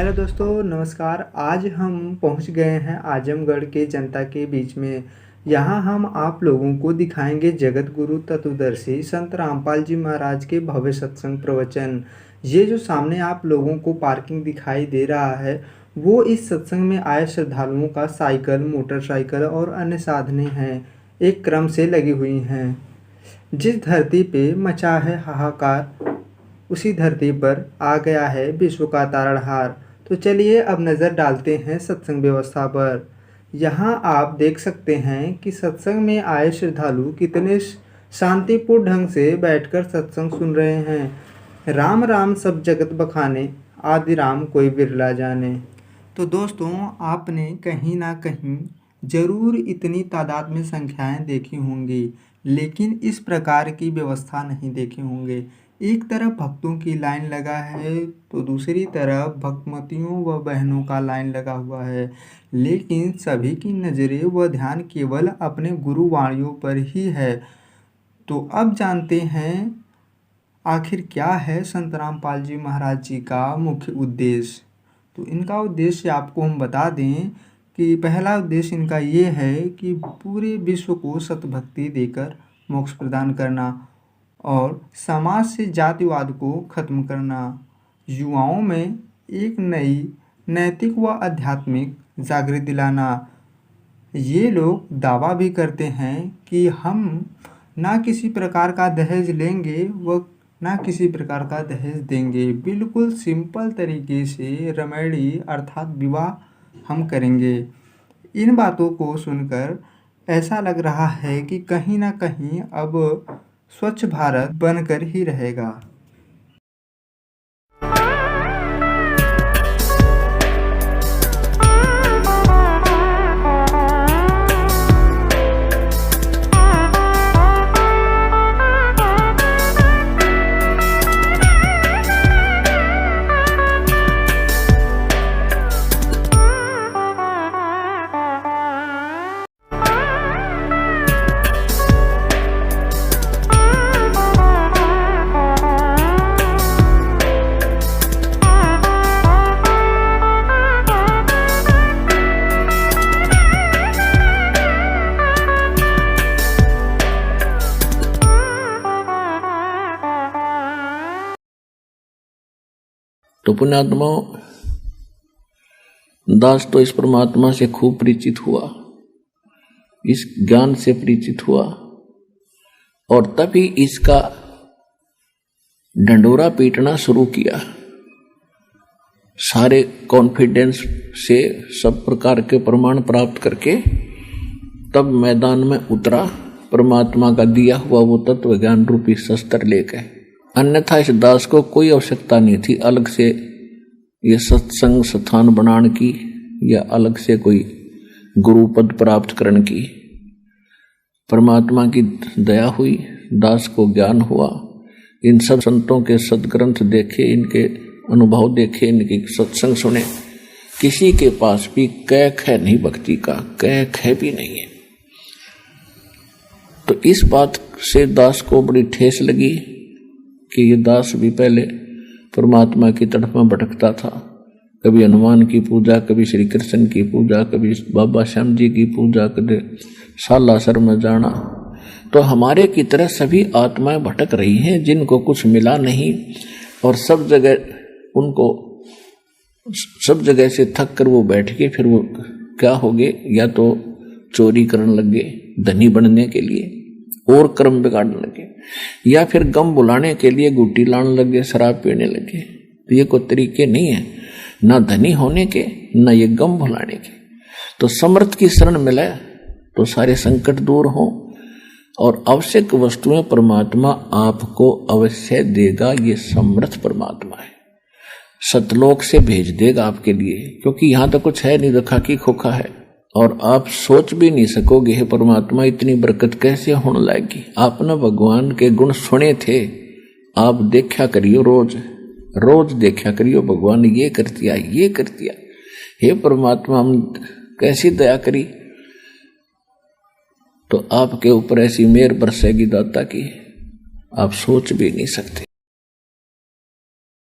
Hello दोस्तों, नमस्कार। आज हम पहुंच गए हैं आजमगढ़ के जनता के बीच में। यहां हम आप लोगों को दिखाएंगे जगत गुरु तत्वदर्शी संत रामपाल जी महाराज के भव्य सत्संग प्रवचन। ये जो सामने आप लोगों को पार्किंग दिखाई दे रहा है, वो इस सत्संग में आए श्रद्धालुओं का साइकिल, मोटरसाइकिल और अन्य साधनें हैं, एक क्रम से लगी हुई हैं। जिस धरती पे मचा है हाहाकार, उसी धरती पर आ गया है विश्व का तारणहार। तो चलिए अब नज़र डालते हैं सत्संग व्यवस्था पर। यहाँ आप देख सकते हैं कि सत्संग में आए श्रद्धालु कितने शांतिपूर्ण ढंग से बैठकर सत्संग सुन रहे हैं। राम राम सब जगत बखाने, आदि राम कोई बिरला जाने। तो दोस्तों, आपने कहीं ना कहीं ज़रूर इतनी तादाद में संख्याएं देखी होंगी, लेकिन इस प्रकार की व्यवस्था नहीं देखी होंगे। एक तरफ भक्तों की लाइन लगा है तो दूसरी तरफ भक्तमतियों व बहनों का लाइन लगा हुआ है, लेकिन सभी की नज़रें व ध्यान केवल अपने गुरुवाणियों पर ही है। तो अब जानते हैं आखिर क्या है संत रामपाल जी महाराज जी का मुख्य उद्देश्य। तो इनका उद्देश्य आपको हम बता दें कि पहला उद्देश्य इनका ये है कि पूरे विश्व को सतभक्ति देकर मोक्ष प्रदान करना और समाज से जातिवाद को खत्म करना, युवाओं में एक नई नैतिक व आध्यात्मिक जागृति दिलाना। ये लोग दावा भी करते हैं कि हम ना किसी प्रकार का दहेज लेंगे व ना किसी प्रकार का दहेज देंगे। बिल्कुल सिंपल तरीके से रमैड़ी अर्थात विवाह हम करेंगे। इन बातों को सुनकर ऐसा लग रहा है कि कहीं ना कहीं अब स्वच्छ भारत बनकर ही रहेगा। तो पुण्यात्मा, दास तो इस परमात्मा से खूब परिचित हुआ, इस ज्ञान से परिचित हुआ और तभी इसका ढंडोरा पीटना शुरू किया। सारे कॉन्फिडेंस से सब प्रकार के प्रमाण प्राप्त करके तब मैदान में उतरा, परमात्मा का दिया हुआ वो तत्व ज्ञान रूपी शस्त्र लेकर। अन्यथा इस दास को कोई आवश्यकता नहीं थी अलग से ये सत्संग स्थान बनाने की या अलग से कोई गुरु पद प्राप्त करने की। परमात्मा की दया हुई, दास को ज्ञान हुआ। इन सब संतों के सदग्रंथ देखे, इनके अनुभव देखे, इनके सत्संग सुने। किसी के पास भी कैक है नहीं भक्ति का, कैक है भी नहीं है। तो इस बात से दास को बड़ी ठेस लगी कि ये दास भी पहले परमात्मा की तरफ में भटकता था। कभी हनुमान की पूजा, कभी श्री कृष्ण की पूजा, कभी बाबा श्याम जी की पूजा, कभी सालासर में जाना। तो हमारे की तरह सभी आत्माएं भटक रही हैं जिनको कुछ मिला नहीं और सब जगह उनको सब जगह से थक कर वो बैठ के फिर वो क्या हो गए, या तो चोरी करने लगे धनी बनने के लिए और कर्म बिगाड़ने लगे, या फिर गम बुलाने के लिए गुट्टी लाने लगे, शराब पीने लगे। तो ये कोई तरीके नहीं है ना धनी होने के, ना ये गम भुलाने के। तो समर्थ की शरण मिले तो सारे संकट दूर हो और आवश्यक वस्तुएं परमात्मा आपको अवश्य देगा। ये समर्थ परमात्मा है, सतलोक से भेज देगा आपके लिए, क्योंकि यहां तो कुछ है नहीं, रखा की खोखा है और आप सोच भी नहीं सकोगे हे परमात्मा इतनी बरकत कैसे होने लगेगी। आपने भगवान के गुण सुने थे, आप देखा करियो, रोज रोज देखा करियो भगवान ये कर दिया, ये कर दिया। हे परमात्मा हम कैसी दया करी, तो आपके ऊपर ऐसी मेहर बरसेगी दाता की आप सोच भी नहीं सकते।